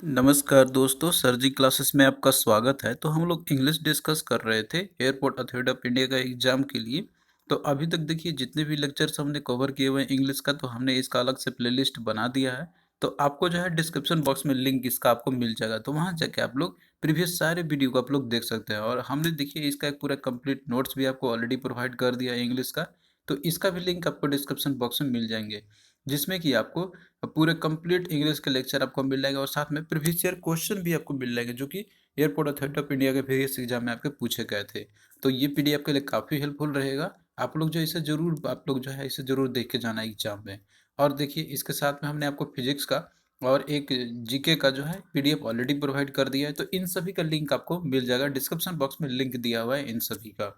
नमस्कार दोस्तों, सर जी क्लासेस में आपका स्वागत है। तो हम लोग इंग्लिश डिस्कस कर रहे थे एयरपोर्ट अथॉरिटी ऑफ इंडिया का एग्जाम के लिए। तो अभी तक देखिए जितने भी लेक्चर्स हमने कवर किए हुए हैं इंग्लिश का, तो हमने इसका अलग से प्लेलिस्ट बना दिया है। तो आपको जो है डिस्क्रिप्शन बॉक्स में लिंक इसका आपको मिल जाएगा, तो वहाँ जाके आप लोग प्रीवियस सारे वीडियो को आप लोग देख सकते हैं। और हमने देखिए इसका एक पूरा कंप्लीट नोट्स भी आपको ऑलरेडी प्रोवाइड कर दिया है इंग्लिश का। तो इसका भी लिंक आपको डिस्क्रिप्शन बॉक्स में मिल जाएंगे, जिसमें कि आपको पूरे कंप्लीट इंग्लिश के लेक्चर आपको मिल जाएंगे और साथ में प्रीवियस ईयर क्वेश्चन भी आपको मिल जाएंगे, जो कि एयरपोर्ट अथॉरिटी ऑफ इंडिया के प्रीवियस एग्जाम में आपके पूछे गए थे। तो ये पीडीएफ के लिए काफ़ी हेल्पफुल रहेगा। आप लोग जो है इसे ज़रूर देख के जाना एग्जाम में। और देखिए इसके साथ में हमने आपको फिजिक्स का और एक जीके का जो है पीडीएफ ऑलरेडी प्रोवाइड कर दिया है। तो इन सभी का लिंक आपको मिल जाएगा, डिस्क्रिप्शन बॉक्स में लिंक दिया हुआ है इन सभी का।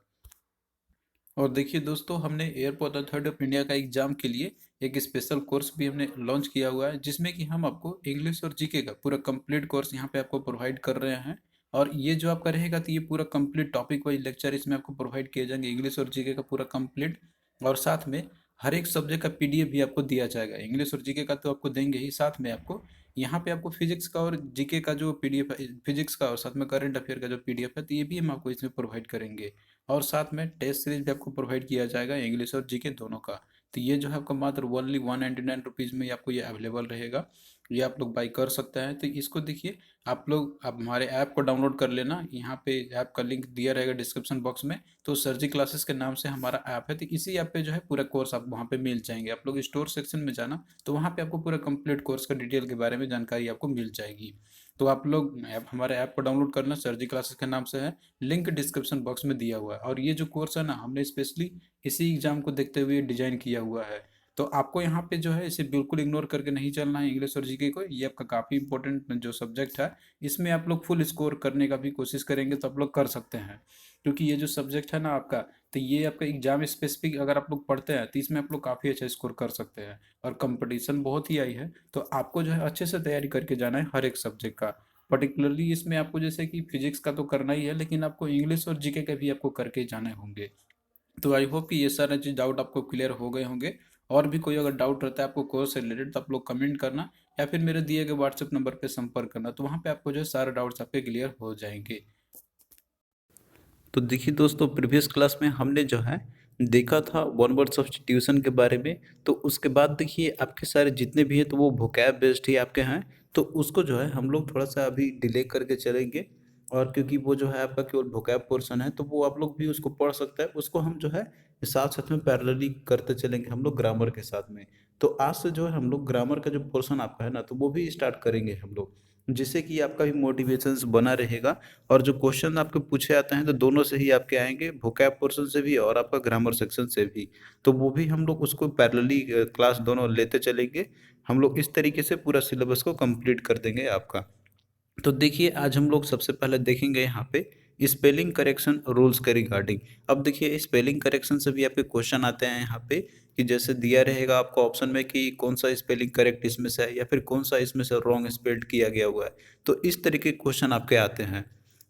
और देखिए दोस्तों, हमने एयरपोर्ट अथॉरिटी ऑफ इंडिया का एग्जाम के लिए एक स्पेशल कोर्स भी हमने लॉन्च किया हुआ है, जिसमें कि हम आपको इंग्लिश और जीके का पूरा कंप्लीट कोर्स यहाँ पे आपको प्रोवाइड कर रहे हैं। और ये जो आपका रहेगा, तो ये पूरा कंप्लीट टॉपिक वाइज लेक्चर इसमें आपको प्रोवाइड किए जाएंगे, इंग्लिश और जीके का पूरा कंप्लीट। और साथ में हर एक सब्जेक्ट का पीडीएफ भी आपको दिया जाएगा। इंग्लिश और जीके का तो आपको देंगे ही, साथ में आपको यहाँ पे आपको फिजिक्स का और जीके का जो पीडीएफ है, फिजिक्स का और साथ में करंट अफेयर का जो पीडीएफ है, तो ये भी हम आपको इसमें प्रोवाइड करेंगे। और साथ में टेस्ट सीरीज भी आपको प्रोवाइड किया जाएगा, इंग्लिश और जीके दोनों का। तो ये जो है आपका मात्र ओनली 199 रुपीज़ में आपको ये अवेलेबल रहेगा। ये आप लोग बाई कर सकते हैं। तो इसको देखिए, आप हमारे ऐप को डाउनलोड कर लेना। यहाँ पे ऐप का लिंक दिया रहेगा डिस्क्रिप्शन बॉक्स में। तो सरजी क्लासेस के नाम से हमारा ऐप है, तो इसी ऐप पे जो है पूरा कोर्स आप वहाँ पे मिल जाएंगे। आप लोग स्टोर सेक्शन में जाना, तो वहाँ पे आपको पूरा कंप्लीट कोर्स का डिटेल के बारे में जानकारी आपको मिल जाएगी। तो आप लोग हमारे ऐप को डाउनलोड करना, सरजी क्लासेस के नाम से है। लिंक डिस्क्रिप्शन बॉक्स में दिया हुआ है। और ये जो कोर्स है ना, हमने स्पेशली इसी एग्जाम को देखते हुए डिजाइन किया हुआ है। तो आपको यहाँ पे जो है इसे बिल्कुल इग्नोर करके नहीं चलना है, इंग्लिश और जीके को। ये आपका काफ़ी इंपॉर्टेंट जो सब्जेक्ट है, इसमें आप लोग फुल स्कोर करने का भी कोशिश करेंगे तो आप लोग कर सकते हैं। क्योंकि ये जो सब्जेक्ट है ना आपका, तो ये आपका एग्जाम स्पेसिफिक अगर आप लोग पढ़ते हैं तो इसमें आप लोग काफ़ी अच्छा स्कोर कर सकते हैं। और कंपटीशन बहुत ही आई है, तो आपको जो है अच्छे से तैयारी करके जाना है हर एक सब्जेक्ट का। पर्टिकुलरली इसमें आपको जैसे कि फिजिक्स का तो करना ही है, लेकिन आपको इंग्लिश और जीके का भी आपको करके जाने होंगे। तो आई होप कि ये सारे चीज डाउट आपको क्लियर हो गए होंगे। और भी कोई अगर डाउट रहता है आपको कोर्स से रिलेटेड, तो आप लोग कमेंट करना या फिर मेरे दिए गए व्हाट्सएप नंबर पे संपर्क करना। तो वहाँ पे आपको जो है सारे डाउट्स आपके क्लियर हो जाएंगे। तो देखिए दोस्तों, प्रीवियस क्लास में हमने जो है देखा था वन वर्ड सब्स्टिट्यूशन के बारे में। तो उसके बाद देखिए आपके सारे जितने भी हैं तो वो वोकैब बेस्ड ही आपके हैं। तो उसको जो है हम लोग थोड़ा सा अभी डिले करके चलेंगे। और क्योंकि वो जो है आपका केवल वोकैब पोर्शन है, तो वो आप लोग भी उसको पढ़ सकते हैं। उसको हम जो है साथ साथ में पैरेलली करते चलेंगे हम लोग ग्रामर के साथ में। तो आज से जो है हम लोग ग्रामर का जो पोर्शन आपका है ना, तो वो भी स्टार्ट करेंगे हम लोग, जिससे कि आपका भी मोटिवेशन बना रहेगा। और जो क्वेश्चन आपके पूछे आते हैं तो दोनों से ही आपके आएंगे, वोकैब पोर्शन से भी और आपका ग्रामर सेक्शन से भी। तो वो भी हम लोग उसको पैरेलली क्लास दोनों लेते चलेंगे। हम लोग इस तरीके से पूरा सिलेबस को कंप्लीट कर देंगे आपका। तो देखिए आज हम लोग सबसे पहले देखेंगे यहाँ पे स्पेलिंग करेक्शन रूल्स के रिगार्डिंग। अब देखिए स्पेलिंग करेक्शन से भी आपके क्वेश्चन आते हैं यहाँ पे, कि जैसे दिया रहेगा आपको ऑप्शन में कि कौन सा स्पेलिंग करेक्ट इसमें से है या फिर कौन सा इसमें से रॉन्ग स्पेल्ड किया गया हुआ है। तो इस तरीके के क्वेश्चन आपके आते हैं।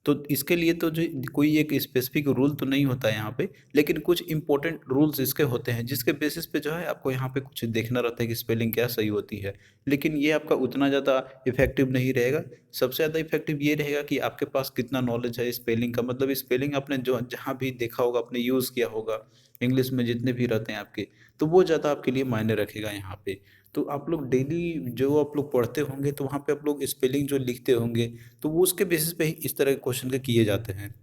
तो इसके लिए तो जो कोई एक स्पेसिफिक रूल तो नहीं होता है यहाँ पे, लेकिन कुछ इंपॉर्टेंट रूल्स इसके होते हैं, जिसके बेसिस पे जो है आपको यहाँ पे कुछ देखना रहता है कि स्पेलिंग क्या सही होती है। लेकिन ये आपका उतना ज़्यादा इफेक्टिव नहीं रहेगा। सबसे ज़्यादा इफेक्टिव ये रहेगा कि आपके पास कितना नॉलेज है स्पेलिंग का, मतलब स्पेलिंग आपने जो जहाँ भी देखा होगा, आपने यूज़ किया होगा इंग्लिश में जितने भी रहते हैं आपके, तो वो ज़्यादा आपके लिए मायने रखेगा यहाँ पे। तो आप लोग डेली जो आप लोग पढ़ते होंगे, तो वहाँ पे आप लोग स्पेलिंग जो लिखते होंगे, तो वो उसके बेसिस पे ही इस तरह के क्वेश्चन के किए जाते हैं।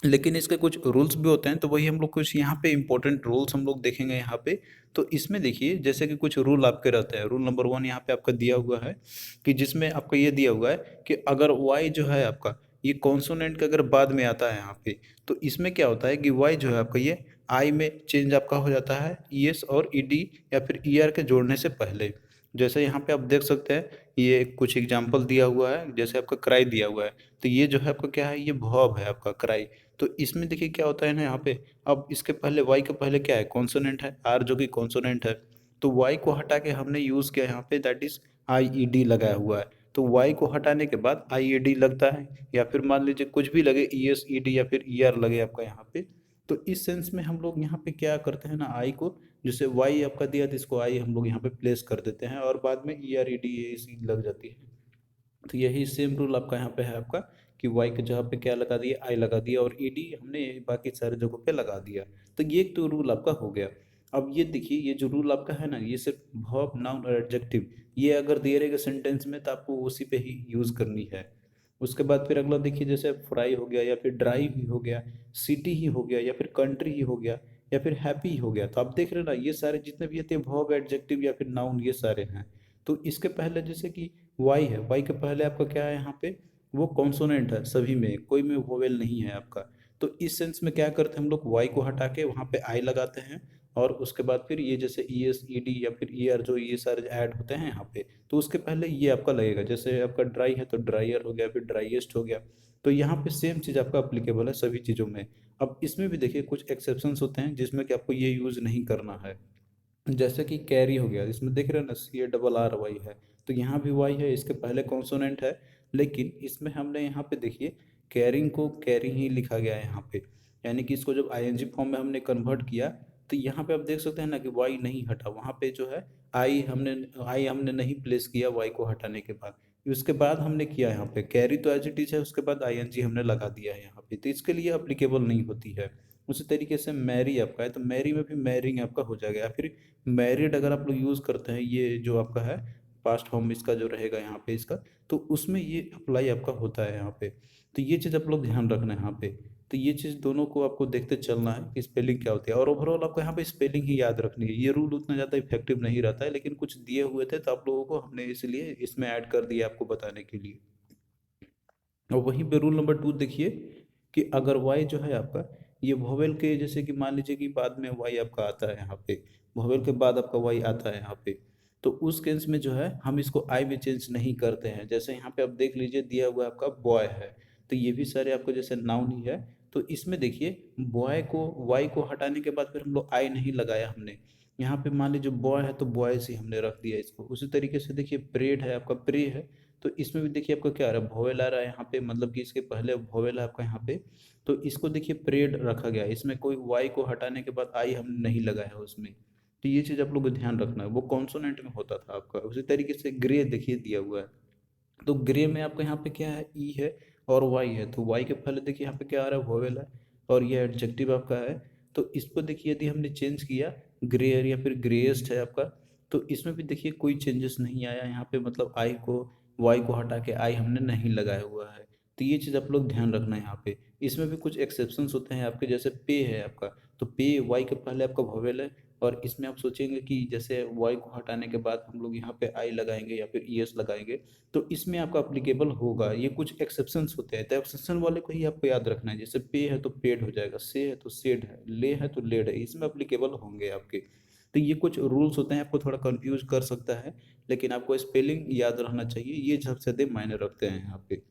लेकिन इसके कुछ रूल्स भी होते हैं, तो वही हम लोग कुछ यहाँ पे इंपॉर्टेंट रूल्स हम लोग देखेंगे यहाँ पे। तो इसमें देखिए जैसे कि कुछ रूल आपके रहते हैं। रूल नंबर 1 यहाँ पे आपका दिया हुआ है, कि जिसमें आपका ये दिया हुआ है कि अगर वाई जो है आपका ये कॉन्सोनेंट के अगर बाद में आता है यहाँ पे, तो इसमें क्या होता है कि वाई जो है आपका ये आई में चेंज आपका हो जाता है, ईएस और ईडी या फिर ईआर के जोड़ने से पहले। जैसे यहाँ पे आप देख सकते हैं, ये कुछ एग्जाम्पल दिया हुआ है, जैसे आपका क्राई दिया हुआ है। तो ये जो है आपका क्या है, ये वर्ब है आपका क्राई। तो इसमें देखिए क्या होता है ना यहाँ पे, अब इसके पहले वाई के पहले क्या है, कॉन्सोनेंट है, आर जो कि कॉन्सोनेंट है। तो वाई को हटा के हमने यूज़ किया यहाँ पे, that is I E D लगाया हुआ है। तो वाई को हटाने के बाद आई ई डी लगता है, या फिर मान लीजिए कुछ भी लगे, ई एस ई डी या फिर ई आर लगे आपका यहाँ पे। तो इस सेंस में हम लोग यहाँ पे क्या करते हैं ना, आई को जैसे वाई आपका दिया तो इसको आई हम लोग यहाँ पे प्लेस कर देते हैं, और बाद में E R E D A सी लग जाती है। तो यही सेम रूल आपका यहाँ पे है आपका कि वाई के जगह पे क्या लगा दिया, आई लगा दिया, और ईडी हमने बाकी सारे जगहों पे लगा दिया। तो ये एक तो रूल आपका हो गया। अब ये देखिए, ये जो रूल आपका है ना, ये सिर्फ वर्ब, नाउन और एडजेक्टिव, ये अगर दिए रहेगा सेंटेंस में तो आपको उसी पे ही यूज करनी है। उसके बाद फिर अगला देखिए, जैसे फ्राई हो गया, या फिर ड्राई ही हो गया, सिटी ही हो गया, या फिर कंट्री ही हो गया, या फिर हैप्पी हो गया। तो आप देख रहे हैं ना, ये सारे जितने भी आते हैं वर्ब, एडजेक्टिव या फिर नाउन, ये सारे हैं। तो इसके पहले जैसे कि वाई है, वाई के पहले आपका क्या है यहाँ पे, वो कॉन्सोनेंट है सभी में, कोई में वोवेल नहीं है आपका। तो इस सेंस में क्या करते हैं हम लोग, वाई को हटा के वहाँ पे आई लगाते हैं, और उसके बाद फिर ये जैसे ई एस, ई डी या फिर ई आर, जो ये सारे ऐड होते हैं यहाँ पे, तो उसके पहले ये आपका लगेगा। जैसे आपका ड्राई है तो ड्राइयर हो गया, फिर ड्राइएस्ट हो गया। तो यहाँ पे सेम चीज़ आपका अप्लीकेबल है सभी चीज़ों में। अब इसमें भी देखिए कुछ एक्सेप्शंस होते हैं जिसमें कि आपको ये यूज़ नहीं करना है। जैसे कि कैरी हो गया, इसमें देख रहे हैं ना, सी ए डबल आर वाई है, तो यहाँ भी वाई है, इसके पहले कॉन्सोनेंट है। लेकिन इसमें हमने यहाँ पे देखिए, कैरिंग को कैरी ही लिखा गया है यहाँ पे, यानी कि इसको जब आईएनजी फॉर्म में हमने कन्वर्ट किया, तो यहाँ पे आप देख सकते हैं ना कि वाई नहीं हटा, वहाँ पे जो है आई हमने नहीं प्लेस किया वाई को हटाने के बाद। उसके बाद हमने किया यहाँ पे कैरी, तो एज इट इज है, उसके बाद आईएनजी हमने लगा दिया है यहाँ पे, तो इसके लिए अप्लीकेबल नहीं होती है। उसी तरीके से मैरी आपका है, तो मैरी में भी मैरिंग आपका हो जाएगा, या फिर मैरिड अगर आप लोग यूज़ करते हैं, ये जो आपका है पास्ट फॉर्म इसका जो रहेगा यहाँ पे इसका, तो उसमें ये अप्लाई आपका होता है यहाँ पे। तो ये चीज़ आप लोग ध्यान रखना है यहाँ पे। तो ये चीज़ दोनों को आपको देखते चलना है कि स्पेलिंग क्या होती है, और ओवरऑल आपको यहाँ पे स्पेलिंग ही याद रखनी है। ये रूल उतना ज़्यादा इफेक्टिव नहीं रहता है, लेकिन कुछ दिए हुए थे तो आप लोगों को हमने इसलिए इसमें ऐड कर दिया आपको बताने के लिए। और वहीं पे रूल नंबर 2 देखिए, कि अगर वाई जो है आपका, ये वोवेल के, जैसे कि मान लीजिए कि बाद में वाई आपका आता है यहाँ पे, वोवेल के बाद आपका वाई आता है यहाँ पे, तो उस केस में जो है हम इसको आई में चेंज नहीं करते हैं। जैसे यहाँ पे आप देख लीजिए, दिया हुआ आपका बॉय है, तो ये भी सारे आपको जैसे नाउन ही है। तो इसमें देखिए, बॉय को, वाई को हटाने के बाद फिर हम लोग आई नहीं लगाया हमने। यहाँ पे मान लीजिए बॉय है तो बॉयज ही हमने रख दिया इसको। उसी तरीके से देखिए, प्रेड है आपका, प्रे है, तो इसमें भी देखिए आपका क्या आ रहा है, वोवेल आ रहा है यहाँ पे, मतलब कि इसके पहले वोवेल है आपका यहाँ पे। तो इसको देखिए प्रेड रखा गया है, इसमें कोई वाई को हटाने के बाद आई हमने नहीं लगाया है उसमें। तो ये चीज़ आप लोग को ध्यान रखना है, वो कॉन्सोनेंट में होता था आपका। उसी तरीके से ग्रे देखिए दिया हुआ है, तो ग्रे में आपका यहाँ पे क्या है, ई है और वाई है। तो वाई के पहले देखिए यहाँ पे क्या आ रहा है, वोवेल है, और ये एडजेक्टिव आपका है। तो इसको देखिए, यदि हमने चेंज किया, ग्रेयर या फिर ग्रेएस्ट है आपका, तो इसमें भी देखिए कोई चेंजेस नहीं आया यहाँ पे, मतलब आई को, वाई को हटा के आई हमने नहीं लगाया हुआ है। तो ये चीज़ आप लोग ध्यान रखना है यहाँ पे। इसमें भी कुछ एक्सेप्शंस होते हैं आपके, जैसे पे है आपका, तो पे वाई के पहले आपका वोवेल है, और इसमें आप सोचेंगे कि जैसे वाई को हटाने के बाद हम लोग यहाँ पे आई लगाएंगे या फिर ई एस लगाएंगे, तो इसमें आपका अप्लीकेबल होगा। ये कुछ एक्सेप्शंस होते हैं, तो एक्सेप्शन वाले को ही आपको याद रखना है। जैसे पे है तो पेड हो जाएगा, से है तो सेड है, ले है तो लेड है, इसमें अप्लीकेबल होंगे आपके। तो ये कुछ रूल्स होते हैं, आपको थोड़ा कंफ्यूज कर सकता है, लेकिन आपको स्पेलिंग याद रहना चाहिए, ये सबसे ज़्यादा मायने रखते हैं यहाँ पे।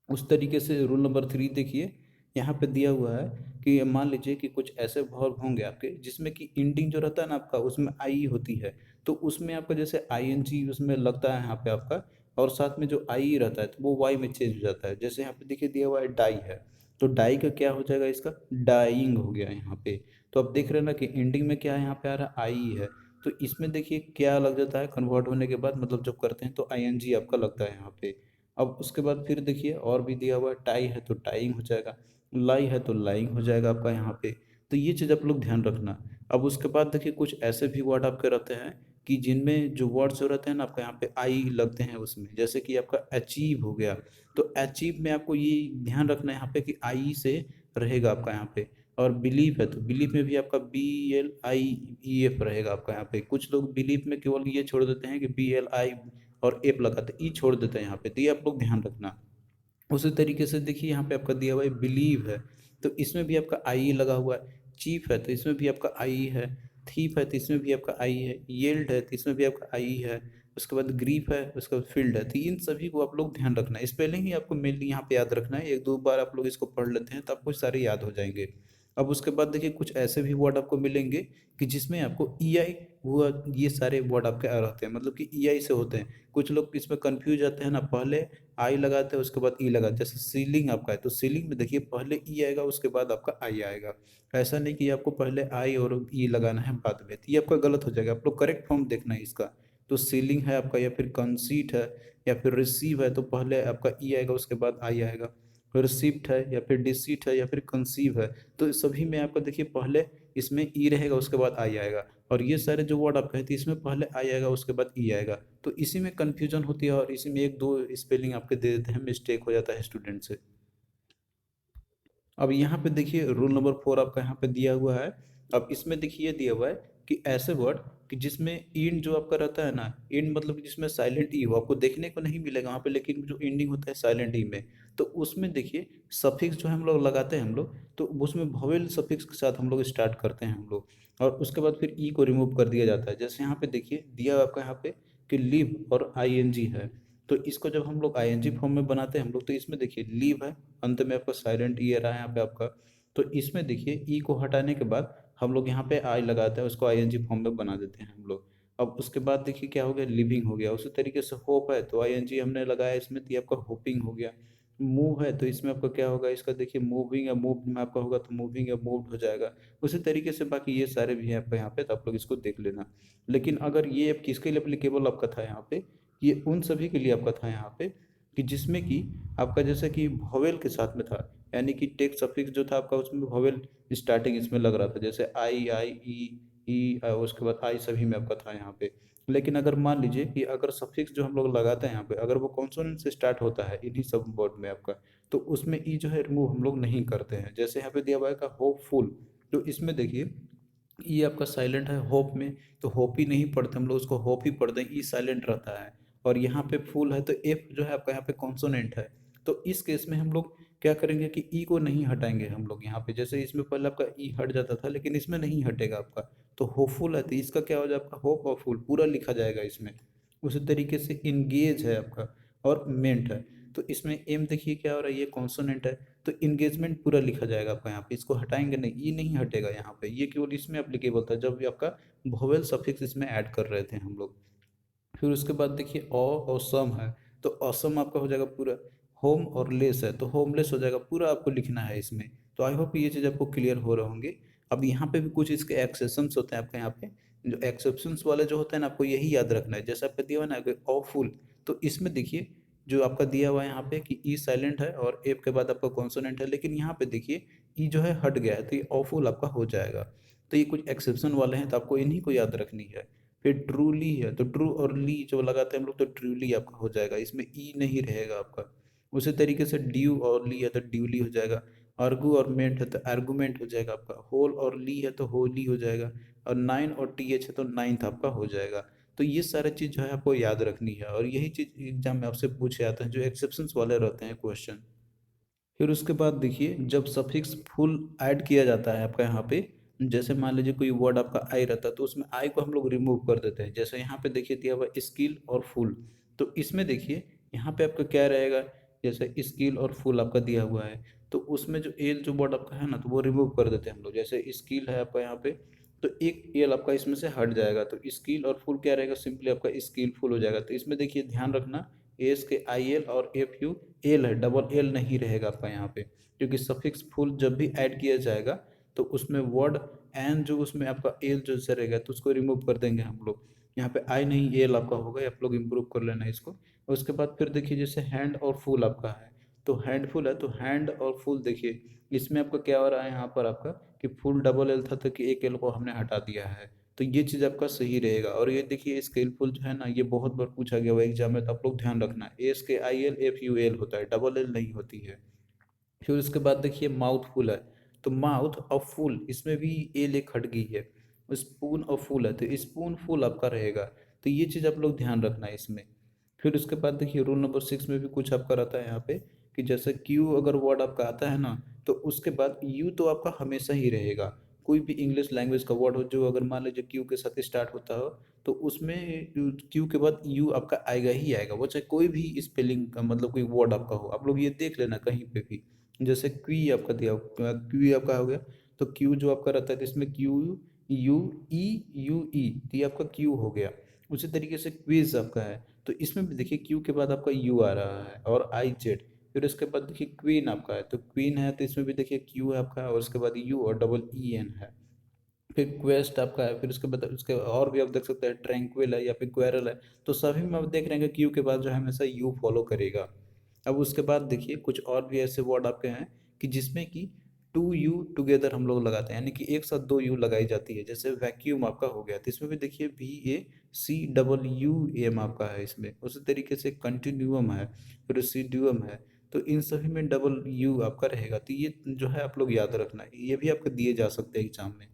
उस तरीके से रूल नंबर 3 देखिए, यहाँ पे दिया हुआ है कि मान लीजिए कि कुछ ऐसे वर्ब होंगे आपके जिसमें कि इंडिंग जो रहता है ना आपका, उसमें आई होती है। तो उसमें आपका जैसे आई एन जी उसमें लगता है यहाँ पे आपका, और साथ में जो आई रहता है तो वो वाई में चेंज हो जाता है। जैसे यहाँ पे देखिए दिया हुआ है डाई है, तो डाई का क्या हो जाएगा, इसका डाइंग हो गया यहाँ पे। तो आप देख रहे हैं ना कि एंडिंग में क्या है, यहाँ पे आ रहा है आई है। तो इसमें देखिए क्या लग जाता है कन्वर्ट होने के बाद, मतलब जब करते हैं तो आई एन जी आपका लगता है यहाँ पे। अब उसके बाद फिर देखिए और भी दिया हुआ है, टाई है तो टाइंग हो जाएगा, लाई है तो लाइंग हो जाएगा आपका यहाँ पे। तो ये चीज़ आप लोग ध्यान रखना। अब उसके बाद देखिए कुछ ऐसे भी वर्ड आपके रहते हैं कि जिनमें जो वर्ड्स जो रहते हैं ना आपका, यहाँ पे आई लगते हैं उसमें, जैसे कि आपका अचीव हो गया। तो अचीव में आपको ये ध्यान रखना है यहाँ पे कि आई से रहेगा आपका यहाँ पे। और बिलीव है तो बिलीव में भी आपका B L I E F रहेगा आपका यहाँ पे। कुछ लोग बिलीव में केवल ये छोड़ देते हैं कि बी एल आई और एप लगाते, ई छोड़ देते हैं यहाँ पे, तो ये आप लोग ध्यान रखना। उसी तरीके से देखिए यहाँ पे आपका दिया हुआ है बिलीव है, तो इसमें भी आपका आई लगा हुआ है। चीफ है तो इसमें भी आपका आई है। थीप है तो इसमें भी आपका आई है। येल्ड है तो इसमें भी आपका आई है। उसके बाद ग्रीफ है, उसके बाद फील्ड है, तो इन सभी को आप लोग ध्यान रखना है। स्पेलिंग ही आपको मेनली यहाँ पे याद रखना है, एक दो बार आप लोग इसको पढ़ लेते हैं तो आपको सारे याद हो जाएंगे। अब उसके बाद देखिए कुछ ऐसे भी वर्ड आपको मिलेंगे कि जिसमें आपको ई आई हुआ, ये सारे वर्ड आपके आ रहते हैं, मतलब कि ई आई से होते हैं। कुछ लोग इसमें कंफ्यूज जाते हैं ना, पहले आई लगाते हैं उसके बाद ई लगाते हैं। जैसे सीलिंग आपका है तो सीलिंग में देखिए पहले ई आएगा उसके बाद आपका आई आएगा। ऐसा नहीं कि आपको पहले आई और ई लगाना है बाद में, तो ये आपका गलत हो जाएगा। आप लोग करेक्ट फॉर्म देखना है इसका। तो सीलिंग है आपका या फिर कंसीट है या फिर रिसीव है तो पहले आपका ई आएगा उसके बाद आई आएगा। रिसिप्ट है या फिर डिसीट है या फिर कंसीव है तो सभी में आपका देखिए पहले इसमें ई रहेगा उसके बाद आई आएगा। और ये सारे जो वर्ड आप कहते हैं इसमें पहले आई आएगा उसके बाद ई आएगा। तो इसी में कन्फ्यूजन होती है और इसी में एक दो स्पेलिंग आपके दे देते हैं, मिस्टेक हो जाता है स्टूडेंट से। अब यहाँ पे देखिए रूल नंबर 4 आपका यहाँ पे दिया हुआ है। अब इसमें देखिए ये दिया हुआ है कि ऐसे वर्ड कि जिसमें इन जो आपका रहता है ना, इन मतलब कि जिसमें साइलेंट ई हो आपको देखने को नहीं मिलेगा वहाँ पे, लेकिन जो एंडिंग होता है साइलेंट ई में, तो उसमें देखिए सफिक्स जो हम लोग लगाते हैं हम लोग, तो उसमें वोवेल सफिक्स के साथ हम लोग स्टार्ट करते हैं हम लोग। और उसके बाद फिर ई को रिमूव कर दिया जाता है। जैसे यहाँ पे देखिए दिया हुआ आपका यहाँ पे कि लिव और आई एन जी है, तो इसको जब हम लोग आईएनजी फॉर्म में बनाते हैं हम लोग, तो इसमें देखिए लीव है, अंत में आपका साइलेंट ई आ रहा है यहाँ पे आपका। तो इसमें देखिए ई को हटाने के बाद हम लोग यहाँ पे आई लगाते हैं, उसको आईएनजी फॉर्म में बना देते हैं हम लोग। अब उसके बाद देखिए क्या हो गया, लिविंग हो गया। उसी तरीके से होप है तो आईएनजी हमने लगाया इसमें, तो ये आपका होपिंग हो गया। मूव है तो इसमें आपका क्या होगा, इसका देखिए मूविंग या मूव में आपका होगा तो मूविंग या मूव्ड हो जाएगा। उसी तरीके से बाकी ये सारे भी हैं आपका यहाँ पे, तो आप लोग इसको देख लेना। लेकिन अगर ये किसके लिए एप्लीकेबल आपका था यहाँ पे, ये उन सभी के लिए आपका था यहाँ पे कि जिसमें कि आपका जैसे कि वोवेल के साथ में था, यानी कि टेक्स्ट सफिक्स जो था आपका उसमें वोवेल स्टार्टिंग इसमें लग रहा था, जैसे आई आई ई उसके बाद आई सभी में आपका था यहाँ पे। लेकिन अगर मान लीजिए कि अगर सफिक्स जो हम लोग लगाते हैं यहाँ पे अगर वो कॉन्सोनेंट से स्टार्ट होता है इन्हीं सब वर्ड में आपका, तो उसमें ई जो है रिमूव हम लोग नहीं करते हैं। जैसे यहाँ पे दिया हुआ है का होपफुल, तो इसमें देखिए ये आपका साइलेंट है होप में, तो होप ही नहीं पढ़ते हम लोग, उसको होप ही पढ़ते हैं, ई साइलेंट रहता है। और यहाँ पे फुल है तो एफ जो है आपका यहाँ पे कॉन्सोनेंट है। तो इस केस में हम लोग क्या करेंगे कि ई को नहीं हटाएंगे हम लोग यहाँ पे, जैसे इसमें पहले आपका ई हट जाता था लेकिन इसमें नहीं हटेगा आपका। तो होपफुल है तो इसका क्या हो जाएगा आपका होप और फुल पूरा लिखा जाएगा इसमें। उसी तरीके से इंगेज है आपका और मेंट है, तो इसमें एम देखिए क्या हो रहा है, ये कॉन्सोनेंट है, तो इंगेजमेंट पूरा लिखा जाएगा आपका यहाँ पे, इसको हटाएंगे नहीं, ये नहीं हटेगा यहाँ पे, ये केवल इसमें एप्लीकेबल था जब भी आपका वोवेल सफिक्स इसमें ऐड कर रहे थे हम लोग। फिर उसके बाद देखिए और सम है, तो असम आपका हो जाएगा पूरा। होम और लेस है तो होमलेस हो जाएगा, पूरा आपको लिखना है इसमें। तो आई होप ये चीज़ आपको क्लियर हो रहे होंगे। अब यहाँ पे भी कुछ इसके एक्सेप्शंस होते हैं आपके यहाँ पे, जो एक्सेप्शंस वाले जो होते हैं ना आपको यही याद रखना है। जैसे आपका दिया हुआ है ना ऑफुल, तो इसमें देखिए जो आपका दिया हुआ है यहाँ पे कि ई साइलेंट है और एफ के बाद आपका कॉन्सोनेंट है, लेकिन यहाँ पे देखिए ई जो है हट गया है तो ये ऑफुल आपका हो जाएगा। तो ये कुछ एक्सेप्शन वाले हैं तो आपको इन्हीं को याद रखनी है। फिर ट्रूली है तो ट्रू और ली जो लगाते हैं हम लोग, तो ट्रूली आपका हो जाएगा, इसमें ई नहीं रहेगा आपका। उसी तरीके से ड्यू और ली है तो ड्यूली हो जाएगा। आर्गू और मेंट है तो आर्गूमेंट हो जाएगा आपका। होल और ली है तो होली हो जाएगा। और नाइन और टी एच है तो नाइन्थ आपका हो जाएगा। तो ये सारे चीज़ जो है आपको याद रखनी है और यही चीज़ एग्जाम में आपसे पूछे जाते हैं जो एक्सेप्शंस वाले रहते हैं क्वेश्चन। फिर उसके बाद देखिए जब सफिक्स फुल ऐड किया जाता है आपका यहाँ पे, जैसे मान लीजिए कोई वर्ड आपका आई रहता है तो उसमें आई को हम लोग रिमूव कर देते हैं। जैसे यहाँ पे देखिए दिया हुआ स्किल और फुल, तो इसमें देखिए यहाँ पे आपका क्या रहेगा, जैसे स्किल और फुल आपका दिया हुआ है तो उसमें जो एल जो वर्ड आपका है ना तो वो रिमूव कर देते हैं हम लोग। जैसे स्किल है आपका यहाँ पे तो एक एल आपका इसमें से हट जाएगा, तो स्किल और फुल क्या रहेगा, सिंपली आपका स्किलफुल हो जाएगा। तो इसमें देखिए ध्यान रखना एस के आई एल और एफ यू एल है, डबल एल नहीं रहेगा आपका यहाँ पे, क्योंकि सफिक्स फुल जब भी ऐड किया जाएगा तो उसमें वर्ड एन जो उसमें आपका एल जो से रहेगा तो उसको रिमूव कर देंगे हम लोग। यहाँ पे आई नहीं एल आपका होगा, आप लोग इम्प्रूव कर लेना इसको। और उसके बाद फिर देखिए जैसे हैंड और फुल आपका है, तो हैंडफुल है तो हैंड और फुल देखिए इसमें आपका क्या हो रहा है यहाँ पर आपका कि फुल डबल एल था तो कि एक एल को हमने हटा दिया है। तो ये चीज़ आपका सही रहेगा। और ये देखिए स्केलफुल जो है ना ये बहुत बार पूछा गया हुआ एग्जाम में, तो आप लोग ध्यान रखना एस के I L F U L होता है, डबल एल नहीं होती है। फिर उसके बाद देखिए माउथफुल है, तो माउथ और फुल इसमें भी एल एक हट गई है। स्पून और फुल है तो स्पून फुल आपका रहेगा। तो ये चीज़ आप लोग ध्यान रखना है इसमें। फिर उसके बाद देखिए रूल नंबर 6 में भी कुछ आपका रहता है यहाँ पे कि जैसे क्यू अगर वर्ड आपका आता है ना तो उसके बाद यू तो आपका हमेशा ही रहेगा। कोई भी इंग्लिश लैंग्वेज का वर्ड हो जो अगर मान लीजिए क्यू के साथ स्टार्ट होता हो तो उसमें क्यू के बाद यू आपका आएगा ही आएगा, वो चाहे कोई भी स्पेलिंग का मतलब कोई वर्ड आपका हो। आप लोग ये देख लेना कहीं पे भी, जैसे क्वी आपका दिया क्वी आपका हो गया, तो क्यू जो आपका रहता है तो इसमें क्यू यू ई तो ये आपका क्यू हो गया। उसी तरीके से क्विज आपका है तो इसमें भी देखिए क्यू के बाद आपका यू आ रहा है और आई जेड। फिर उसके बाद देखिए क्वीन आपका है तो क्वीन है तो इसमें भी देखिए क्यू है आपका और उसके बाद यू और डबल ई एन है। फिर क्वेस्ट आपका है, फिर उसके बाद उसके और भी आप देख सकते हैं ट्रैंक्विल है या फिर क्वेरल है। तो सभी में आप देख रहे हैं कि क्यू के बाद जो है हमेशा यू फॉलो करेगा। अब उसके बाद देखिए कुछ और भी ऐसे वर्ड आपके हैं कि जिसमें कि टू यू टुगेदर हम लोग लगाते हैं, यानी कि एक साथ दो यू लगाई जाती है। जैसे वैक्यूम आपका हो गया, तो इसमें भी देखिए VACUUM आपका है इसमें। उसी तरीके से कंटिन्यूअम है, फिर रेसिडुअम है। तो इन सभी में डबल यू आपका रहेगा। तो ये जो है आप लोग याद रखना है, ये भी आपके दिए जा सकते हैं एग्जाम में।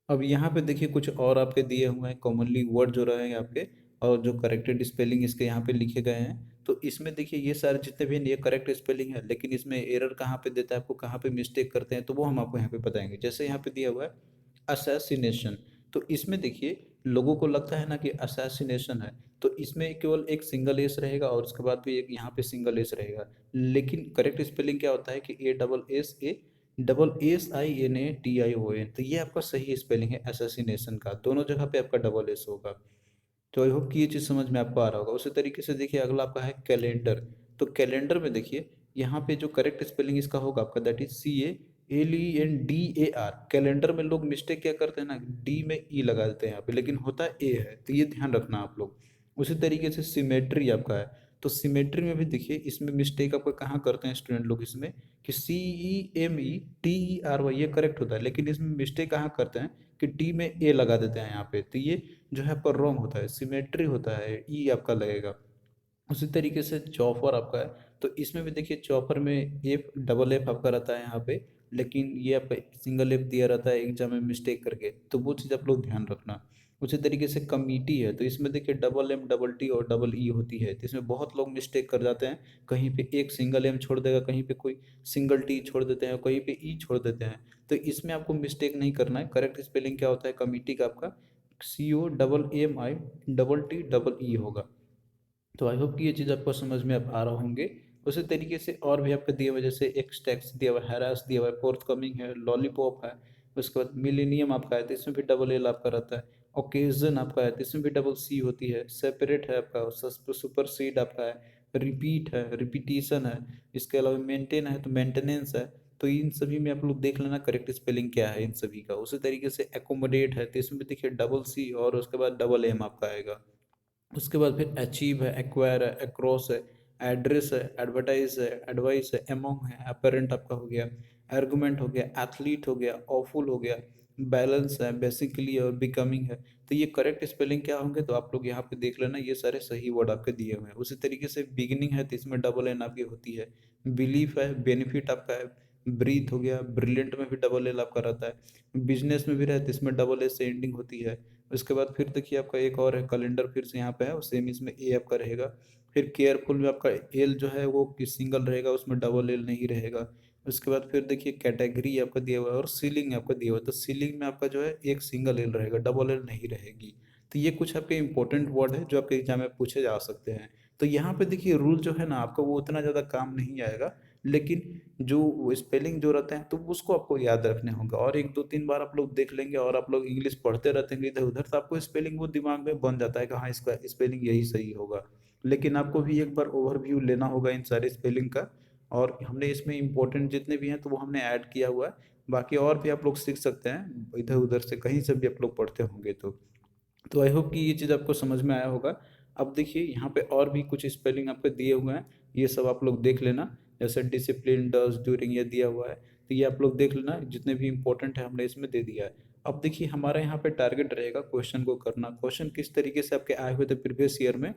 अब यहाँ पे देखिए कुछ और आपके दिए हुए हैं कॉमनली वर्ड जो रहेंगे आपके, और जो करेक्टेड स्पेलिंग इसके यहाँ पे लिखे गए हैं। तो इसमें देखिए ये सारे जितने भी हैं ये करेक्ट स्पेलिंग है, लेकिन इसमें एरर कहाँ पे देता है आपको, कहाँ पे मिस्टेक करते हैं, तो वो हम आपको यहाँ पे बताएंगे। जैसे यहाँ पे दिया हुआ है असैसिनेशन। तो इसमें देखिए लोगों को लगता है ना कि असैसिनेशन है, तो इसमें केवल एक सिंगल एस रहेगा और उसके बाद भी एक यहाँ पे सिंगल एस रहेगा। लेकिन करेक्ट स्पेलिंग क्या होता है कि ASSASSINATION। तो ये आपका सही स्पेलिंग है असैसिनेशन का, दोनों जगह पे आपका डबल एस होगा। तो आई होप कि ये चीज़ समझ में आपको आ रहा होगा। उसी तरीके से देखिए अगला आपका है कैलेंडर। तो कैलेंडर में देखिए यहाँ पे जो करेक्ट स्पेलिंग इसका होगा आपका दैट इज CALENDAR। कैलेंडर में लोग मिस्टेक क्या करते हैं ना, डी में ई लगा देते हैं यहाँ पे, लेकिन होता है ए है, तो ये ध्यान रखना आप लोग। उसी तरीके से सिमेट्री आपका है। तो सिमेट्री में भी देखिए इसमें मिस्टेक आपका कहाँ करते हैं स्टूडेंट लोग इसमें, कि CEMETERY ये करेक्ट होता है, लेकिन इसमें मिस्टेक कहाँ करते हैं कि टी में ए लगा देते हैं यहाँ पे। तो ये जो है आपका रॉन्ग होता है, सिमेट्री होता है, ई आपका लगेगा। उसी तरीके से चॉपर आपका है। तो इसमें भी देखिए चॉपर में एफ डबल एफ आपका रहता है यहाँ पे, लेकिन ये आपका सिंगल एफ दिया रहता है एग्जाम में मिस्टेक करके, तो वो चीज़ आप लोग ध्यान रखना। उसी तरीके से कमिटी है, तो इसमें देखिए डबल एम डबल टी और डबल ई होती है। तो इसमें बहुत लोग मिस्टेक कर जाते हैं, कहीं पे एक सिंगल एम छोड़ देगा, कहीं पे कोई सिंगल टी छोड़ देते हैं, कहीं पे ई छोड़ देते हैं। तो इसमें आपको मिस्टेक नहीं करना है। करेक्ट स्पेलिंग क्या होता है कमिटी का आपका, COAMI TT होगा। तो आई होप कि ये चीज़ आपको समझ में अब आ रहा होंगे। उसी तरीके से और भी आपके दिए हुए, जैसे एक्सटेक्स दिया हुआ है, हैरास दिया हुआ है, फोर्थ कमिंग है, लॉलीपॉप है। उसके बाद मिलेनियम आपका है, तो इसमें भी डबल एल आपका रहता है। ओकेजन आपका है, तो इसमें भी डबल सी होती है। सेपरेट है आपका, सुपर सीड आपका है। रिपीट है, रिपीटिशन है। इसके अलावा मेंटेन है, तो मेंटेनेंस है। तो इन सभी में आप लोग देख लेना करेक्ट स्पेलिंग क्या है इन सभी का। उसी तरीके से एकोमोडेट है, तो इसमें भी देखिए डबल सी और उसके बाद डबल एम आपका आएगा। उसके बाद फिर अचीव है, एक्वायर है, अक्रॉस है, एड्रेस है, एडवर्टाइज है, एडवाइस है, एमोंग है, अपेरेंट आपका हो गया, आर्गुमेंट हो गया, एथलीट हो गया, ऑफुल हो गया, बैलेंस है, बेसिकली और बिकमिंग है। तो ये करेक्ट स्पेलिंग क्या होंगे, तो आप लोग यहाँ पे देख लेना, ये सारे सही वर्ड आपके दिए हुए हैं। उसी तरीके से बिगिनिंग है, तो इसमें डबल एन आपकी होती है। बिलीफ है, बेनिफिट आपका है। ब्रीथ हो गया, ब्रिलियंट में भी डबल एल आपका रहता है। बिजनेस में भी रहता है, इसमें डबल एस से एंडिंग होती है। उसके बाद फिर देखिए आपका एक और है कैलेंडर, फिर से यहाँ पे है, सेम इसमें ए आपका रहेगा। फिर केयरफुल में आपका एल जो है वो सिंगल रहेगा, उसमें डबल एल नहीं रहेगा। उसके बाद फिर देखिए कैटेगरी आपका दिया हुआ है और सीलिंग आपका दिया हुआ है, तो सीलिंग में आपका जो है एक सिंगल एल रहेगा, डबल एल नहीं रहेगी। तो ये कुछ आपके इंपॉर्टेंट वर्ड है जो आपके एग्जाम में पूछे जा सकते हैं। तो यहाँ पे देखिए रूल जो है ना आपका वो उतना ज़्यादा काम नहीं आएगा, लेकिन जो स्पेलिंग जो रहते हैं तो उसको आपको याद रखने होंगे, और एक दो तीन बार आप लोग देख लेंगे और आप लोग इंग्लिश पढ़ते रहते हैं इधर उधर, तो आपको स्पेलिंग वो दिमाग में बन जाता है कि हाँ इसका स्पेलिंग यही सही होगा। लेकिन आपको भी एक बार ओवरव्यू लेना होगा इन सारे स्पेलिंग का, और हमने इसमें इंपॉर्टेंट जितने भी हैं तो वो हमने ऐड किया हुआ है। बाकी और भी आप लोग सीख सकते हैं इधर उधर से, कहीं से भी आप लोग पढ़ते होंगे तो आई होप कि ये चीज़ आपको समझ में आया होगा। अब देखिए यहाँ पे और भी कुछ स्पेलिंग आपके दिए हुए हैं, ये सब आप लोग देख लेना। जैसे डिसिप्लिन, डज, ड्यूरिंग ये दिया हुआ है, तो ये आप लोग देख लेना, जितने भी इंपॉर्टेंट है हमने इसमें दे दिया है। अब देखिए हमारा यहाँ पे टारगेट रहेगा क्वेश्चन को करना, क्वेश्चन किस तरीके से आपके आए हुए थे प्रीवियस ईयर में,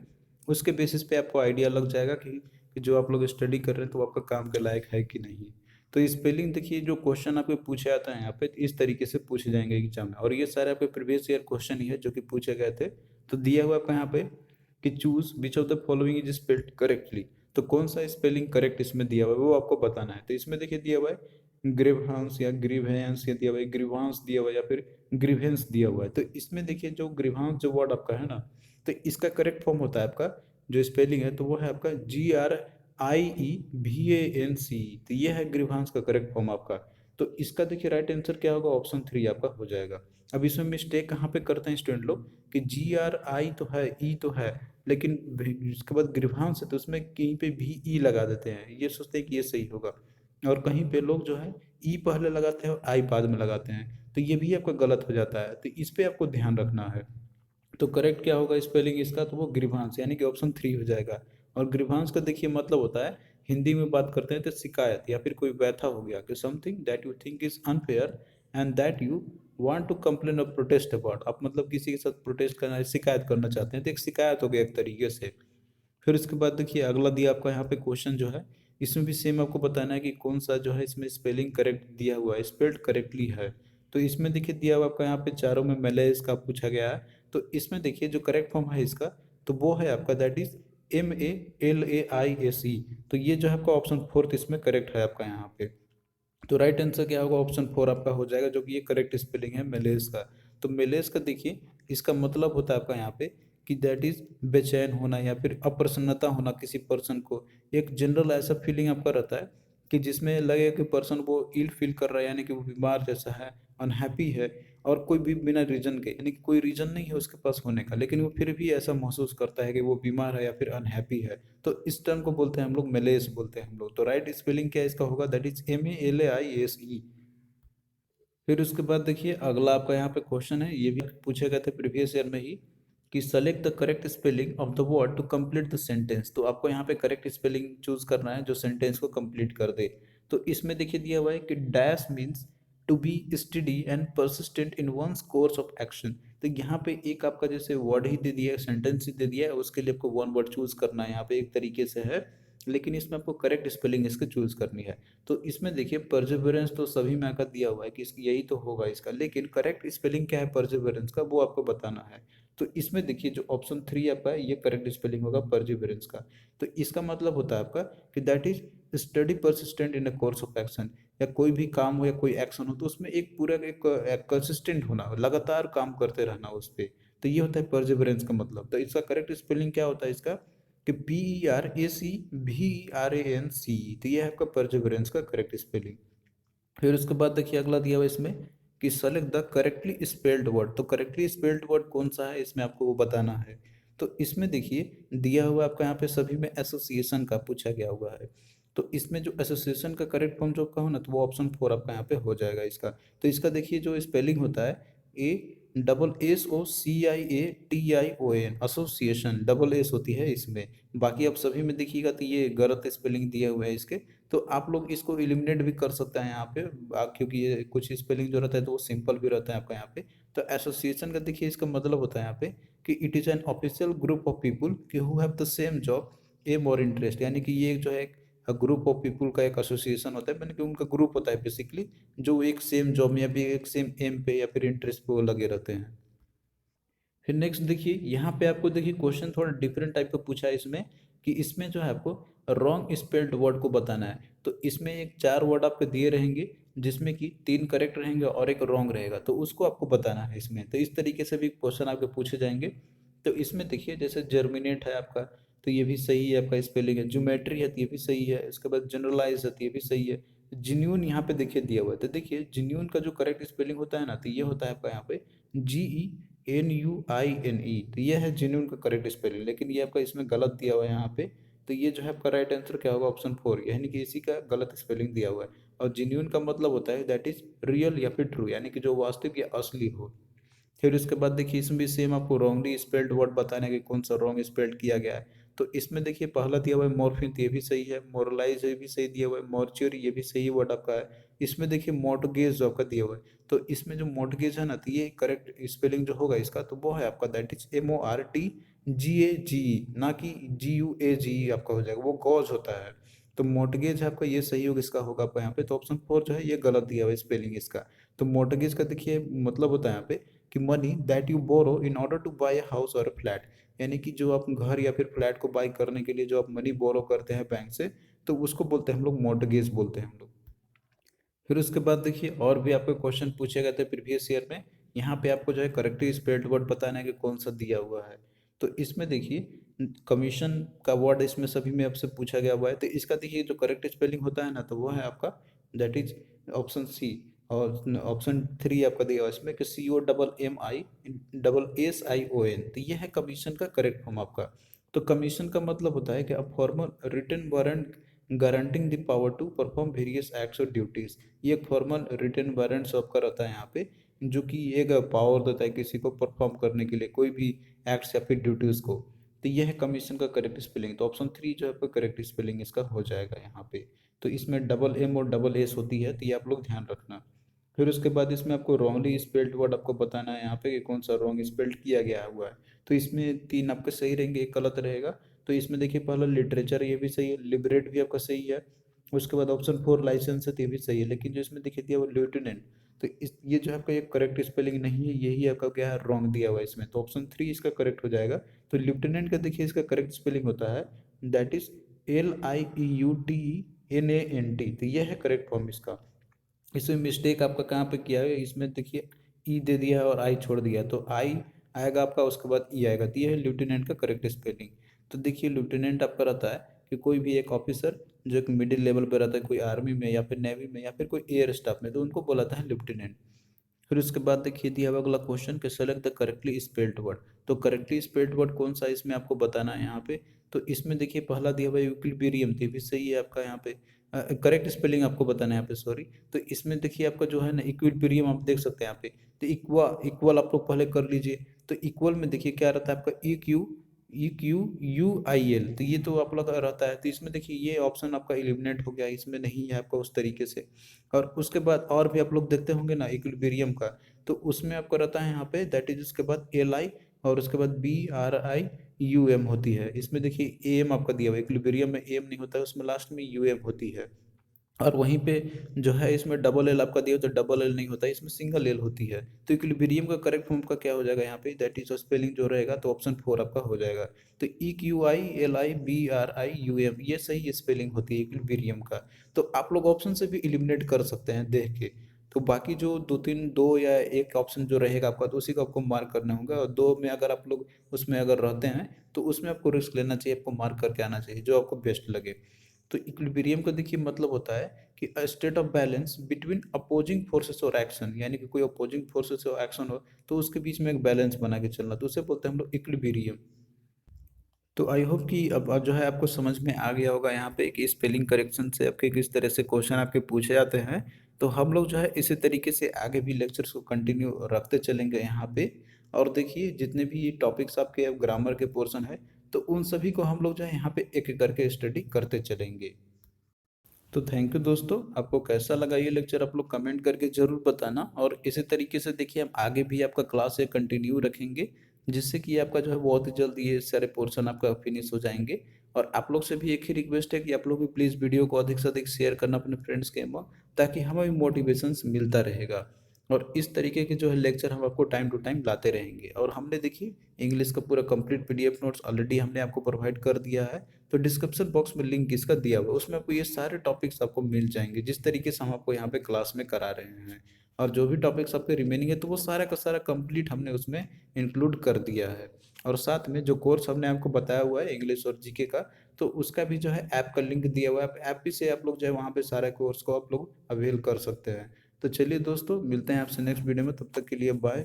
उसके बेसिस पे आपको आइडिया लग जाएगा कि जो आप लोग स्टडी कर रहे हैं तो वो आपका काम के लायक है कि नहीं। तो स्पेलिंग देखिए जो क्वेश्चन आपके पूछे जाते हैं यहाँ पे इस तरीके से पूछे जाएंगे एग्जाम में, और ये सारे आपके प्रीवियस ईयर क्वेश्चन ही है जो कि पूछे गए थे। तो दिया हुआ आपका यहाँ पे कि choose which of the following is spelled correctly, तो कौन सा स्पेलिंग करेक्ट इसमें दिया हुआ है वो आपको बताना है। तो इसमें देखिए दिया हुआ है ग्रीवहांस या ग्रीवेंस, या दिया हुआ है ग्रीवांस दिया हुआ है, या फिर ग्रीवेंस दिया हुआ है। तो इसमें देखिए जो ग्रीवांस जो वर्ड आपका है ना, तो इसका करेक्ट फॉर्म होता है आपका जो स्पेलिंग है, तो वो है आपका GRIEVANC। तो ये है ग्रीवांस का करेक्ट फॉर्म आपका। तो इसका देखिए राइट आंसर क्या होगा, ऑप्शन 3 आपका हो जाएगा। अब इसमें मिस्टेक कहाँ पे करते हैं स्टूडेंट लोग, कि GRI तो है, ई तो है, लेकिन उसके बाद ग्रीवांस है तो उसमें कहीं पे भी ई लगा देते हैं, ये सोचते हैं कि ये सही होगा। और कहीं पे लोग जो है ई पहले लगाते हैं और आई बाद में लगाते हैं, तो ये भी आपका गलत हो जाता है, तो इस पे आपको ध्यान रखना है। तो करेक्ट क्या होगा स्पेलिंग इसका, तो वो ग्रीवांस यानी कि ऑप्शन 3 हो जाएगा। और ग्रीवांस का देखिए मतलब होता है, हिंदी में बात करते हैं तो शिकायत या फिर कोई व्यथा हो गया, कि something that you think is unfair and that you want to complain or protest about. आप मतलब किसी के साथ प्रोटेस्ट करना, शिकायत करना चाहते हैं, तो एक शिकायत हो गया एक तरीके से। फिर उसके बाद देखिए अगला दिया आपका यहाँ पे क्वेश्चन जो है, इसमें भी सेम आपको बताना है कि कौन सा जो है इसमें स्पेलिंग करेक्ट दिया हुआ है, स्पेल्ड करेक्टली है। तो इसमें देखिए दिया हुआ आपका यहाँ पे चारों में मेलेस का पूछा गया है। तो इसमें देखिए जो करेक्ट फॉर्म है इसका, तो वो है आपका दैट इज MALAISE। तो ये जो है आपका ऑप्शन फोर्थ इसमें करेक्ट है आपका यहाँ पे। तो राइट आंसर क्या होगा, ऑप्शन 4 आपका हो जाएगा, जो कि ये करेक्ट स्पेलिंग है मेलेस का। तो मेलेस का देखिए इसका मतलब होता है आपका यहाँ पे कि दैट इज बेचैन होना या फिर अप्रसन्नता होना किसी पर्सन को। एक जनरल ऐसा फीलिंग आपका रहता है कि जिसमें लगे कि पर्सन वो इल फील कर रहा है, यानी कि वो बीमार जैसा है, अनहैप्पी है, और कोई भी बिना रीजन के, यानी कि कोई रीजन नहीं है उसके पास होने का, लेकिन वो फिर भी ऐसा महसूस करता है कि वो बीमार है या फिर अनहैप्पी है। तो इस टर्म को बोलते हैं हम लोग मेलेस बोलते हैं हम लोग। तो राइट स्पेलिंग क्या इसका होगा, दैट इज MALAISE। फिर उसके बाद देखिए अगला आपका यहाँ पे क्वेश्चन है, ये भी पूछे गए थे प्रीवियस ईयर में ही, कि select the correct spelling of the word to complete the sentence. तो आपको यहाँ पे करेक्ट स्पेलिंग चूज करना है जो सेंटेंस को कंप्लीट कर दे। तो इसमें देखिए दिया हुआ है कि dash means to be steady and persistent in one's course of action. तो यहाँ पे एक आपका जैसे वर्ड ही दे दिया है, सेंटेंस ही दे दिया है, उसके लिए आपको वन वर्ड चूज करना है, यहाँ पे एक तरीके से है, लेकिन इसमें आपको करेक्ट स्पेलिंग इसकी चूज करनी है। तो इसमें देखिए परजिवरेंस तो सभी में का दिया हुआ है कि यही तो होगा इसका, लेकिन करेक्ट स्पेलिंग क्या है परजिवरेंस का, वो आपको बताना है। तो इसमें देखिए जो ऑप्शन 3 आपका है, ये करेक्ट स्पेलिंग होगा परजिवरेंस का। तो इसका मतलब होता है आपका कि that is study persistent in a course of action. या कोई भी काम हो या कोई एक्शन हो तो उसमें एक पूरा एक कंसिस्टेंट होना, लगातार काम करते रहना उस पर। तो ये होता है परजिवरेंस का मतलब। तो इसका करेक्ट स्पेलिंग क्या होता है इसका, कि PERACVERANCE। तो ये है आपका परजिवरेंस का करेक्ट स्पेलिंग। फिर उसके बाद देखिए अगला दिया हुआ है इसमें कि select the correctly spelled word. तो करेक्टली स्पेल्ड वर्ड कौन सा है इसमें आपको वो बताना है। तो इसमें देखिए दिया हुआ आपका यहाँ पे सभी में एसोसिएशन का पूछा गया हुआ है। तो इसमें जो एसोसिएशन का करेक्ट फॉर्म जो आपका हो ना, तो वो ऑप्शन 4 आपका यहाँ पे हो जाएगा इसका। तो इसका देखिए जो स्पेलिंग होता है, ASSOCIATION, एसोसिएशन, डबल एस होती है इसमें। बाकी आप सभी में देखिएगा तो ये गलत स्पेलिंग दिया हुआ है इसके। तो आप लोग इसको एलिमिनेट भी कर सकते हैं यहाँ पे, क्योंकि ये कुछ स्पेलिंग जो रहता है तो वो सिंपल भी रहता है आपका यहाँ पे। तो एसोसिएशन का देखिए इसका मतलब होता है यहाँ पे कि it is an official group of people कि who have the same job aim और इंटरेस्ट। यानी कि ये जो है ग्रुप ऑफ पीपुल का एक एसोसिएशन होता है, यानी कि उनका ग्रुप होता है बेसिकली, जो एक सेम जॉब में या फिर एक सेम एम पे या फिर इंटरेस्ट पे वो लगे रहते हैं। फिर नेक्स्ट देखिए यहाँ पे आपको देखिए क्वेश्चन थोड़ा डिफरेंट टाइप का पूछा है इसमें, कि इसमें जो है आपको रॉन्ग स्पेल्ड वर्ड को बताना है। तो इसमें एक 4 वर्ड आपको दिए रहेंगे, जिसमें कि 3 करेक्ट रहेंगे और एक रॉन्ग रहेगा, तो उसको आपको बताना है इसमें। तो इस तरीके से भी क्वेश्चन आपके पूछे जाएंगे। तो इसमें देखिए जैसे जर्मिनेट है आपका, तो ये भी सही है आपका स्पेलिंग है। ज्योमेट्री है तो ये भी सही है। इसके बाद जनरलाइज है तो ये भी सही है। जिन्यून यहाँ पे देखिए दिया हुआ है, तो देखिए जिन्यून का जो करेक्ट स्पेलिंग होता है ना, तो ये होता है आपका यहाँ पे GENUINE। तो ये है जेन्यून का करेक्ट स्पेलिंग, लेकिन ये आपका इसमें गलत दिया हुआ है यहाँ पे। तो ये जो है आपका राइट आंसर क्या होगा, ऑप्शन 4, यानी कि इसी का गलत स्पेलिंग दिया हुआ है। और जेन्यून का मतलब होता है दैट इज रियल या फिर ट्रू, यानी कि जो वास्तविक या असली हो। फिर उसके बाद देखिए इसमें भी सेम आपको रॉन्गली स्पेल्ड वर्ड बताने कि कौन सा रॉन्ग स्पेल्ड किया गया है। तो इसमें देखिए पहला दिया हुआ है मॉर्फिन, तो ये भी सही है। मोरलाइज ये भी सही दिया हुआ है। मॉर्च्योरी ये भी सही वर्ड आपका है। इसमें देखिए मोर्टगेज जो आपका दिया हुआ है, तो इसमें जो मोर्टगेज है ना, तो ये करेक्ट स्पेलिंग जो होगा इसका, तो वो है आपका दैट इज MORTGAGE, ना कि GUAGE आपका हो जाएगा, वो गॉज होता है। तो मोर्टगेज है आपका, ये सही होगा इसका होगा आपका यहाँ पे। तो ऑप्शन 4 जो है ये गलत दिया हुआ है स्पेलिंग इसका। तो मोर्टगेज का देखिए मतलब होता है यहाँ पे कि money that you borrow in order to buy a house or a flat. यानी कि जो आप घर या फिर फ्लैट को बाय करने के लिए जो आप मनी बोरो करते हैं बैंक से, तो उसको बोलते हैं हम लोग मॉर्टगेज बोलते हैं हम लोग। फिर उसके बाद देखिए और भी आपको क्वेश्चन पूछे गए थे प्रीवियस ईयर में। यहाँ पे आपको जो है करेक्टली स्पेल्ड वर्ड बताना है कि कौन सा दिया हुआ है। तो इसमें देखिए कमीशन का वर्ड इसमें सभी में आपसे पूछा गया हुआ है। तो इसका देखिए जो करेक्ट स्पेलिंग होता है ना, तो वो है आपका दैट इज ऑप्शन सी। और ऑप्शन 3 आपका दिया हुआ है इसमें कि COMMI तो ये है कमीशन का करेक्ट फॉर्म आपका। तो कमीशन का मतलब होता है कि a formal written warrant granting the power to perform various acts or duties. ये एक फॉर्मल रिटन वारंट आपका रहता है यहाँ पे, जो कि एक पावर देता है किसी को परफॉर्म करने के लिए कोई भी एक्ट्स या फिर ड्यूटीज को। तो यह है कमीशन का करेक्ट स्पेलिंग। तो ऑप्शन 3 जो है आपका करेक्ट स्पेलिंग इसका हो जाएगा यहाँ पे। तो इसमें डबल एम और डबल एस होती है, तो ये आप लोग ध्यान रखना। फिर उसके बाद इसमें आपको रॉन्गली स्पेल्ड वर्ड आपको बताना है यहाँ पे कि कौन सा रॉन्ग स्पेल्ड किया गया हुआ है। तो इसमें 3 आपके सही रहेंगे, एक गलत रहेगा। तो इसमें देखिए पहला लिटरेचर, ये भी सही है। लिबरेट भी आपका सही है। उसके बाद ऑप्शन 4 लाइसेंस है, तो ये भी सही है। लेकिन जो इसमें देखिए दिया वो लेफ्टिनेंट, तो इस ये जो है आपका एक करेक्ट स्पेलिंग नहीं है, यही आपका क्या है रॉन्ग दिया हुआ है इसमें। तो ऑप्शन 3 इसका करेक्ट हो जाएगा। तो लेफ्टिनेंट का देखिए इसका करेक्ट स्पेलिंग होता है दैट इज LIEUTNANT। तो ये है करेक्ट फॉर्म इसका। इसमें मिस्टेक आपका कहाँ पे किया है, इसमें देखिए ई दे दिया है और आई छोड़ दिया है। तो आई आएगा आपका, उसके बाद ई आएगा। तो ये है लेफ्टिनेंट का करेक्ट स्पेलिंग। तो देखिए लेफ्टिनेंट आपका रहता है कि कोई भी एक ऑफिसर जो एक मिडिल लेवल पे रहता है, कोई आर्मी में या फिर नेवी में या फिर कोई एयर स्टाफ में, तो उनको बोलाता है लेफ्टिनेंट। फिर उसके बाद देखिए दिया हुआ अगला क्वेश्चन कि select the correctly spelled word. तो करेक्टली स्पेल्ड वर्ड कौन सा इसमें आपको बताना है यहाँ पे। तो इसमें देखिए पहला दिया हुआ इक्विलिब्रियम, तो भी सही है आपका यहाँ पे। करेक्ट स्पेलिंग आपको बताना है यहाँ पे, सॉरी। तो इसमें देखिए आपका जो है ना इक्विलिब्रियम आप देख सकते हैं यहाँ पे। तो इक्वल आप लोग पहले कर लीजिए। तो इक्वल में देखिए क्या रहता है आपका EQUIL, तो ये तो आप लोग का रहता है। तो इसमें देखिए ये ऑप्शन आपका एलिमिनेट हो गया, इसमें नहीं है आपका उस तरीके से। और उसके बाद और भी आप लोग देखते होंगे ना इक्विलिब्रियम का, तो उसमें आपको रहता है यहाँ पे दैट इज, उसके बाद LI और उसके बाद BRIUM होती है। इसमें देखिए एम आपका दिया हुआ है, इक्विलिब्रियम में एम नहीं होता है, उसमें लास्ट में UM होती है। और वहीं पे जो है इसमें डबल एल आपका दिया, तो डबल एल नहीं होता है, इसमें सिंगल एल होती है। तो इक्विलिब्रियम का करेक्ट फॉर्म का क्या हो जाएगा यहाँ पे, दैट इज स्पेलिंग जो रहेगा, तो ऑप्शन 4 आपका हो जाएगा। तो EQILIBRIUM ये सही स्पेलिंग होती है इक्विलिब्रियम का। तो आप लोग ऑप्शन से भी एलिमिनेट कर सकते हैं देख के। तो बाकी जो दो या एक ऑप्शन जो रहेगा आपका, तो उसी को आपको मार्क करना होगा। और दो में अगर आप लोग उसमें अगर रहते हैं तो उसमें आपको रिस्क लेना चाहिए, आपको मार्क करके आना चाहिए जो आपको बेस्ट लगे। तो इक्विलिब्रियम का देखिए मतलब होता है कि a state of balance between opposing forces और एक्शन, यानी कि कोई अपोजिंग फोर्सेस और एक्शन हो तो उसके बीच में एक बैलेंस बना के चलना, तो उसे बोलते हैं हम लोग इक्विलिब्रियम। तो आई होप कि अब जो है आपको समझ में आ गया होगा यहाँ पे कि स्पेलिंग करेक्शन से आपके किस तरह से क्वेश्चन आपके पूछे जाते हैं। तो हम लोग जो है इसी तरीके से आगे भी लेक्चर्स को कंटिन्यू रखते चलेंगे यहाँ पे। और देखिए जितने भी टॉपिक्स आपके ग्रामर के पोर्शन है, तो उन सभी को हम लोग जो है यहाँ पे एक एक करके स्टडी करते चलेंगे। तो थैंक यू दोस्तों, आपको कैसा लगा ये लेक्चर आप लोग कमेंट करके ज़रूर बताना। और इसी तरीके से देखिए हम आगे भी आपका क्लास है कंटिन्यू रखेंगे, जिससे कि आपका जो है बहुत ही जल्द ये सारे पोर्शन आपका फिनिश हो जाएंगे। और आप लोग से भी एक ही रिक्वेस्ट है कि आप लोग भी प्लीज़ वीडियो को अधिक से अधिक शेयर करना अपने फ्रेंड्स के में, ताकि हमें भी मोटिवेशंस मिलता रहेगा। और इस तरीके के जो है लेक्चर हम आपको टाइम टू टाइम लाते रहेंगे। और हमने देखिए इंग्लिश का पूरा कंप्लीट PDF नोट्स ऑलरेडी हमने आपको प्रोवाइड कर दिया है। तो डिस्क्रिप्शन बॉक्स में लिंक इसका दिया हुआ है, उसमें आपको ये सारे टॉपिक्स आपको मिल जाएंगे जिस तरीके से हम आपको यहाँ पे क्लास में करा रहे हैं। और जो भी टॉपिक्स आपके रिमेनिंग है, तो वो सारा का सारा कंप्लीट हमने उसमें इंक्लूड कर दिया है। और साथ में जो कोर्स हमने आपको बताया हुआ है इंग्लिश और GK का, तो उसका भी जो है ऐप का लिंक दिया हुआ है। ऐप भी से आप लोग जो है वहाँ पे सारे कोर्स को आप लोग अवेल कर सकते हैं। तो चलिए दोस्तों, मिलते हैं आपसे नेक्स्ट वीडियो में, तब तक के लिए बाय।